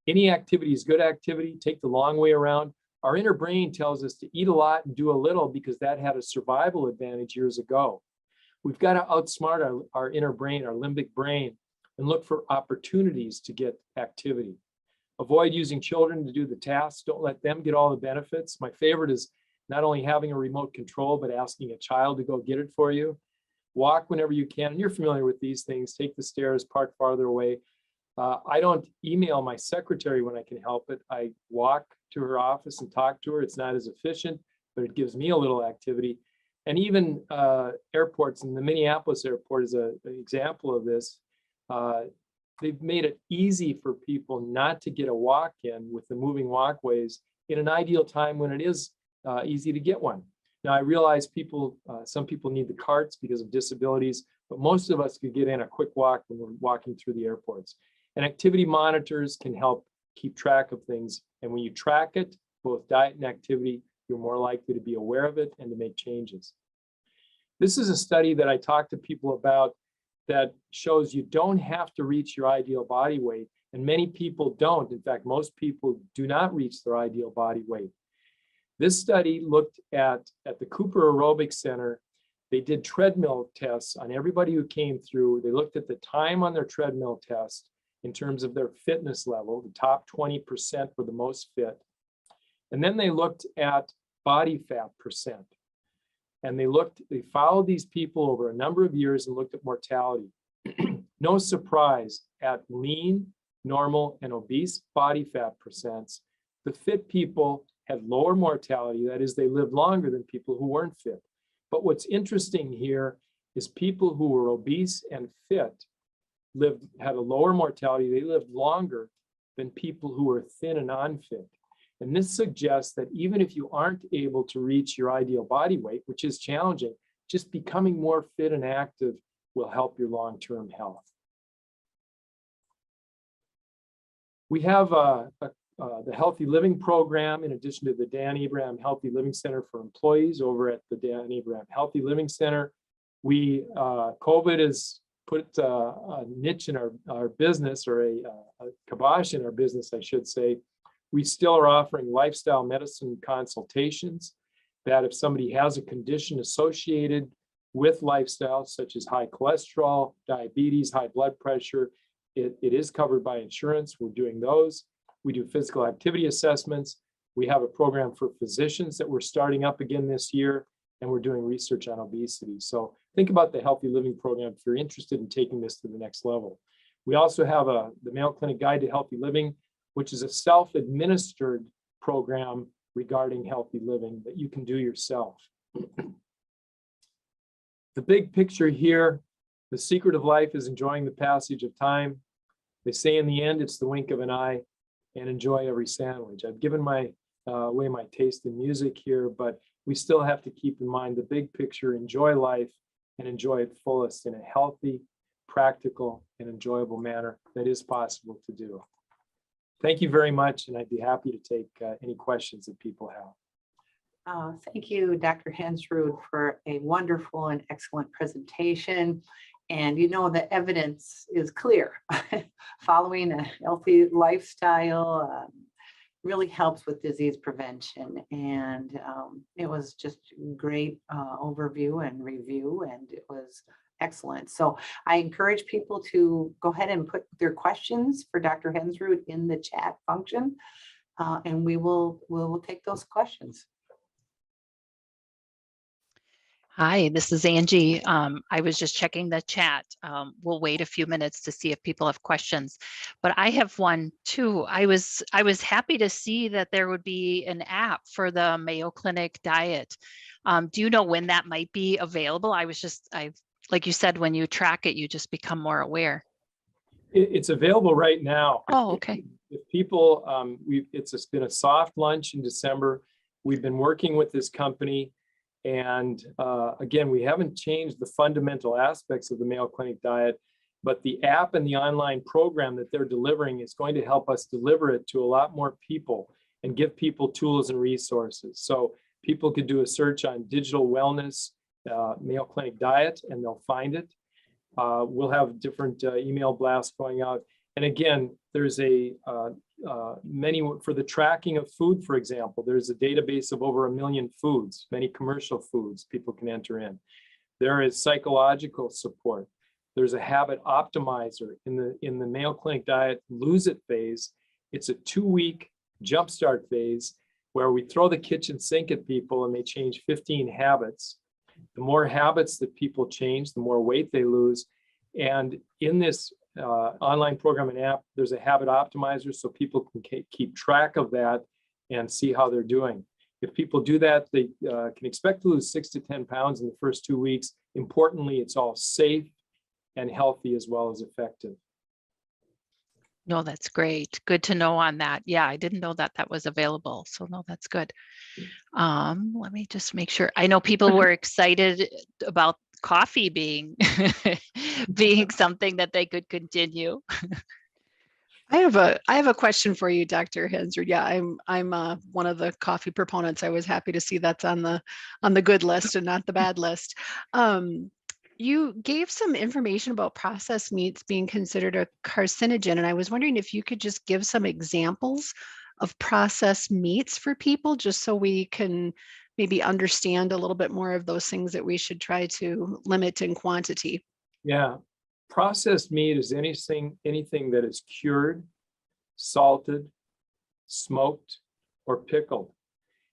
Any activity is good activity. Take the long way around. Our inner brain tells us to eat a lot and do a little because that had a survival advantage years ago. We've got to outsmart our inner brain, our limbic brain, and look for opportunities to get activity. Avoid using children to do the tasks. Don't let them get all the benefits. My favorite is not only having a remote control, but asking a child to go get it for you. Walk whenever you can. And you're familiar with these things. Take the stairs, park farther away. I don't email my secretary when I can help it. I walk to her office and talk to her. It's not as efficient, but it gives me a little activity. And even airports, and the Minneapolis airport is an example of this. They've made it easy for people not to get a walk in with the moving walkways in an ideal time when it is easy to get one. Now, I realize some people need the carts because of disabilities, but most of us could get in a quick walk when we're walking through the airports. And activity monitors can help keep track of things. And when you track it, both diet and activity, you're more likely to be aware of it and to make changes. This is a study that I talk to people about that shows you don't have to reach your ideal body weight, and many people don't. In fact, most people do not reach their ideal body weight. This study looked at the Cooper Aerobics Center. They did treadmill tests on everybody who came through. They looked at the time on their treadmill test in terms of their fitness level. The top 20% were the most fit. And then they looked at body fat percent. And they followed these people over a number of years and looked at mortality. No surprise, at lean, normal, and obese body fat percents, the fit people had lower mortality. That is, they lived longer than people who weren't fit. But what's interesting here is people who were obese and fit had a lower mortality. They lived longer than people who were thin and unfit. And this suggests that even if you aren't able to reach your ideal body weight, which is challenging, just becoming more fit and active will help your long-term health. We have the Healthy Living Program, in addition to the Dan Abraham Healthy Living Center for employees over at the Dan Abraham Healthy Living Center. COVID has put a niche in our business, or a kibosh in our business, I should say. We still are offering lifestyle medicine consultations, that if somebody has a condition associated with lifestyle, such as high cholesterol, diabetes, high blood pressure, it is covered by insurance. We're doing those. We do physical activity assessments. We have a program for physicians that we're starting up again this year, and we're doing research on obesity. So think about the Healthy Living Program if you're interested in taking this to the next level. We also have the Mayo Clinic Guide to Healthy Living, which is a self-administered program regarding healthy living that you can do yourself. The big picture here, the secret of life is enjoying the passage of time. They say in the end, it's the wink of an eye, and enjoy every sandwich. I've given away my taste in music here, but we still have to keep in mind the big picture, enjoy life and enjoy it fullest in a healthy, practical, and enjoyable manner that is possible to do. Thank you very much, and I'd be happy to take any questions that people have. Thank you, Dr. Hensrud, for a wonderful and excellent presentation. And you know, the evidence is clear. Following a healthy lifestyle really helps with disease prevention. And it was just great overview and review, and it was excellent. So I encourage people to go ahead and put their questions for Dr. Hensrud in the chat function, and we will take those questions. Hi, this is Angie. I was just checking the chat. We'll wait a few minutes to see if people have questions, but I have one too. I was happy to see that there would be an app for the Mayo Clinic diet. Do you know when that might be available? Like you said, when you track it, you just become more aware. It's available right now. Oh, okay. If people, it's been a soft launch in December. We've been working with this company. And again, we haven't changed the fundamental aspects of the Mayo Clinic diet, but the app and the online program that they're delivering is going to help us deliver it to a lot more people and give people tools and resources. So people could do a search on digital wellness, Mayo Clinic diet, and they'll find it. We'll have different email blasts going out. And again, there's many for the tracking of food, for example. There's a database of over 1 million foods, many commercial foods people can enter in. There is psychological support. There's a habit optimizer in the Mayo Clinic diet lose it phase. It's a 2-week jumpstart phase where we throw the kitchen sink at people and they change 15 habits. The more habits that people change, the more weight they lose. And in this online program and app, there's a habit optimizer so people can keep track of that and see how they're doing. If people do that, they can expect to lose 6 to 10 pounds in the first 2 weeks. Importantly, it's all safe and healthy as well as effective. No, that's great. Good to know on that. Yeah, I didn't know that was available. So no, that's good. Let me just make sure. I know people were excited about coffee being being something that they could continue. I have a question for you, Dr. Hensrud. Yeah, I'm one of the coffee proponents. I was happy to see that's on the good list and not the bad list. You gave some information about processed meats being considered a carcinogen, and I was wondering if you could just give some examples of processed meats for people, just so we can maybe understand a little bit more of those things that we should try to limit in quantity. Yeah, processed meat is anything that is cured, salted, smoked, or pickled.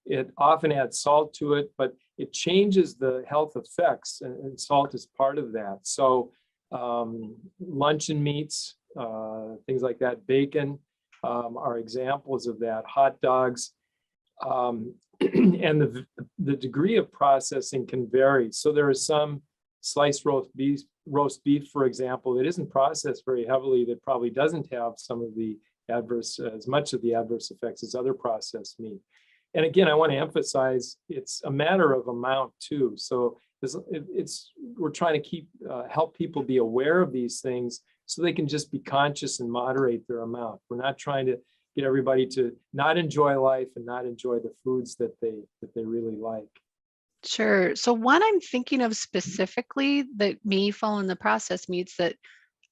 It often adds salt to it, but it changes the health effects, and salt is part of that. So luncheon meats, things like that, bacon are examples of that, hot dogs. And the degree of processing can vary. So there is some sliced roast beef, for example, that isn't processed very heavily, that probably doesn't have some of the as much of the adverse effects as other processed meat. And again, I want to emphasize it's a matter of amount too. So we're trying to help people be aware of these things so they can just be conscious and moderate their amount. We're not trying to get everybody to not enjoy life and not enjoy the foods that they really like. Sure. So one I'm thinking of specifically that may fall in the processed meats that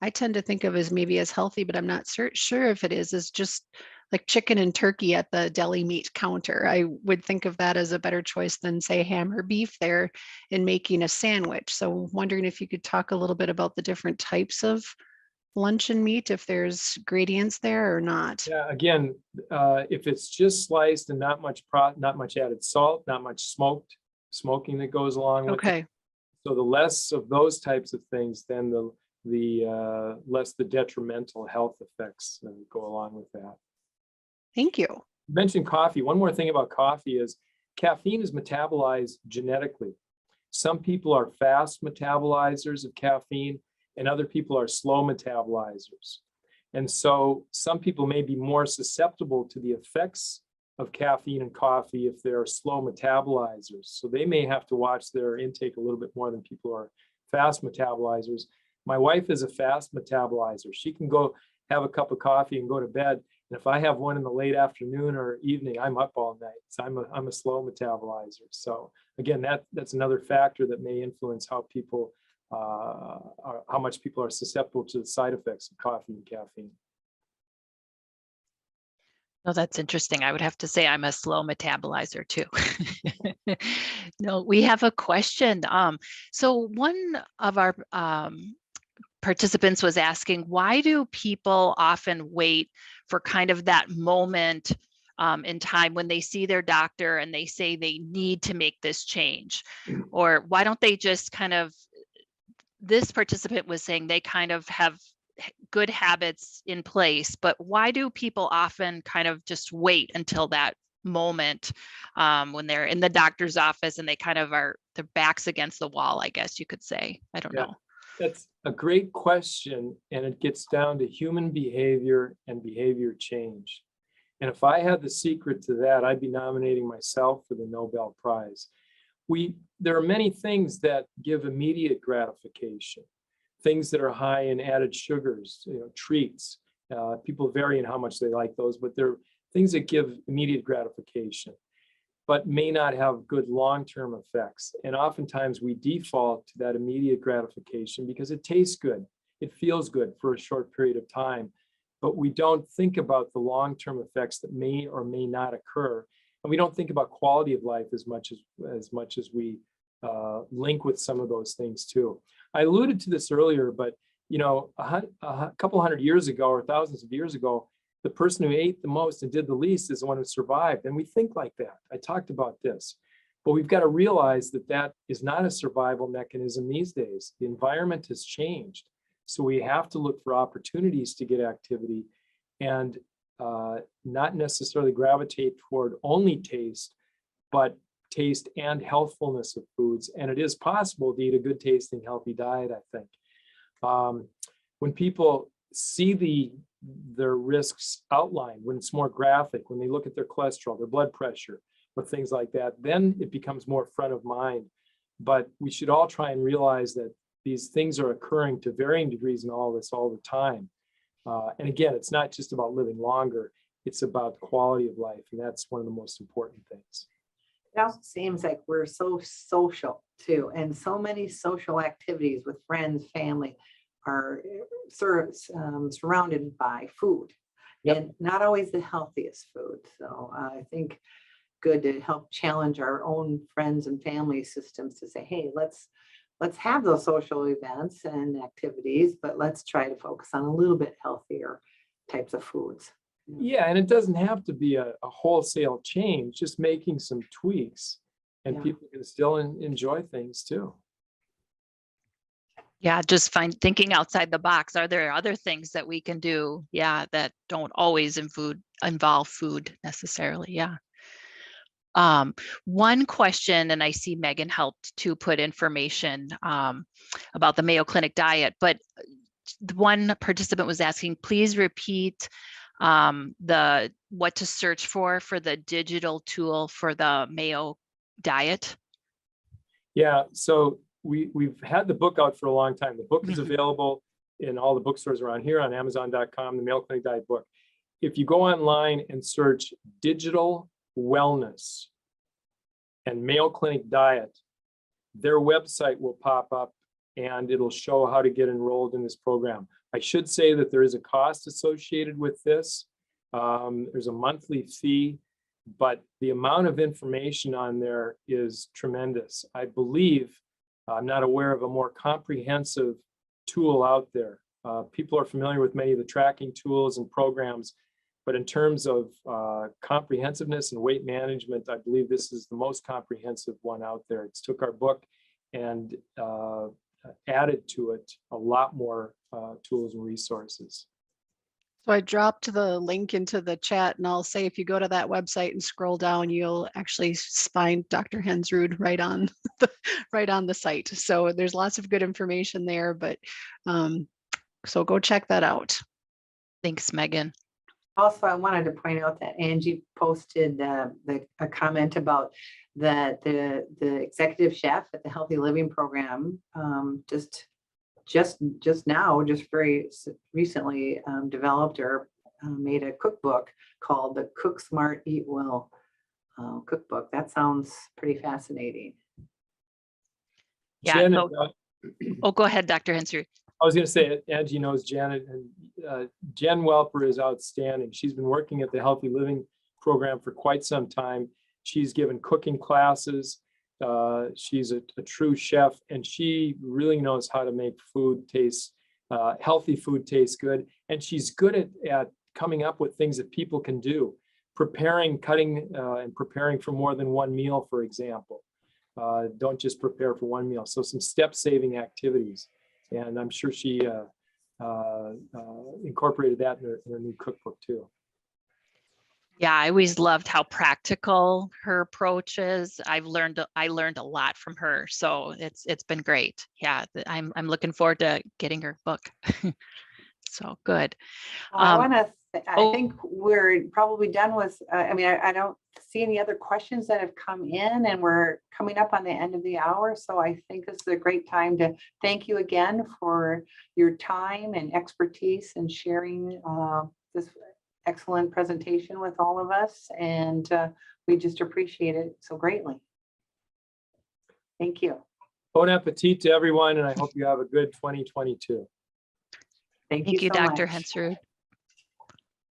I tend to think of as maybe as healthy, but I'm not sure if it is just like chicken and turkey at the deli meat counter. I would think of that as a better choice than say ham or beef there in making a sandwich. So wondering if you could talk a little bit about the different types of luncheon meat, if there's gradients there or not. Yeah, again, if it's just sliced and not much added salt, not much smoking that goes along with it. Okay. So the less of those types of things, then the less the detrimental health effects go along with that. Thank you. You mentioned coffee. One more thing about coffee is caffeine is metabolized genetically. Some people are fast metabolizers of caffeine and other people are slow metabolizers. And so some people may be more susceptible to the effects of caffeine and coffee if they're slow metabolizers. So they may have to watch their intake a little bit more than people who are fast metabolizers. My wife is a fast metabolizer. She can go have a cup of coffee and go to bed. And if I have one in the late afternoon or evening, I'm up all night. So I'm a slow metabolizer. So again, that's another factor that may influence how people how much people are susceptible to the side effects of coffee and caffeine. No, that's interesting. I would have to say I'm a slow metabolizer too. No, we have a question. So one of our participants was asking, why do people often wait for kind of that moment in time when they see their doctor and they say they need to make this change? Or why don't they just kind of, this participant was saying they kind of have good habits in place, but why do people often kind of just wait until that moment when they're in the doctor's office and they kind of are, their backs against the wall, I guess you could say. I don't know. That's a great question, and it gets down to human behavior and behavior change. And if I had the secret to that, I'd be nominating myself for the Nobel Prize. There are many things that give immediate gratification, things that are high in added sugars, treats. People vary in how much they like those, but they're things that give immediate gratification, but may not have good long-term effects. And oftentimes we default to that immediate gratification because it tastes good. It feels good for a short period of time, but we don't think about the long-term effects that may or may not occur. And we don't think about quality of life as much as we link with some of those things too. I alluded to this earlier, but a couple hundred years ago or thousands of years ago, the person who ate the most and did the least is the one who survived. And we think like that. I talked about this, but we've got to realize that that is not a survival mechanism these days. The environment has changed. So we have to look for opportunities to get activity and not necessarily gravitate toward only taste, but taste and healthfulness of foods. And it is possible to eat a good tasting, healthy diet, I think. When people see their risks outlined, when it's more graphic, when they look at their cholesterol, their blood pressure, or things like that, then it becomes more front of mind. But we should all try and realize that these things are occurring to varying degrees in all this all the time. And again, it's not just about living longer, it's about quality of life. And that's one of the most important things. It also seems like we're so social too, and so many social activities with friends, family are surrounded by food. Yep. And not always the healthiest food. So I think good to help challenge our own friends and family systems to say, hey, let's have those social events and activities, but let's try to focus on a little bit healthier types of foods. Yeah, and it doesn't have to be a wholesale change, just making some tweaks, and people can still enjoy things too. Yeah, just thinking outside the box. Are there other things that we can do? Yeah, that don't always involve food necessarily. Yeah. One question, and I see Megan helped to put information about the Mayo Clinic diet, but one participant was asking, please repeat what to search for the digital tool for the Mayo diet. Yeah, so we've had the book out for a long time. The book is available in all the bookstores around here, on Amazon.com, the Mayo Clinic Diet book. If you go online and search digital wellness and Mayo Clinic diet, their website will pop up and it'll show how to get enrolled in this program. I should say that there is a cost associated with this. There's a monthly fee, but the amount of information on there is tremendous. I believe, I'm not aware of a more comprehensive tool out there. People are familiar with many of the tracking tools and programs, but in terms of comprehensiveness and weight management, I believe this is the most comprehensive one out there. It's took our book and added to it a lot more tools and resources. So I dropped the link into the chat, and I'll say if you go to that website and scroll down, you'll actually find Dr. Hensrud right on the site. So there's lots of good information there, but so go check that out. Thanks, Megan. Also, I wanted to point out that Angie posted a comment about that the executive chef at the Healthy Living Program just very recently developed or made a cookbook called the Cook Smart Eat Well cookbook. That sounds pretty fascinating. Yeah, Janet, Oh, go ahead, Dr. Hensrud. I was going to say, Angie knows Janet, and Jen Welper is outstanding. She's been working at the Healthy Living Program for quite some time. She's given cooking classes. She's a true chef, and she really knows how to make food taste, healthy food taste good. And she's good at coming up with things that people can do, cutting and preparing for more than one meal, for example. Don't just prepare for one meal. So some step-saving activities. And I'm sure she incorporated that in her new cookbook too. Yeah, I always loved how practical her approach is. I learned a lot from her, so it's been great. Yeah, I'm looking forward to getting her book. So good. I think we're probably done with, I don't see any other questions that have come in, and we're coming up on the end of the hour. So I think this is a great time to thank you again for your time and expertise and sharing this excellent presentation with all of us. And we just appreciate it so greatly. Thank you. Bon appetit to everyone, and I hope you have a good 2022. Thank Thank you, so Dr. much. Hensrud.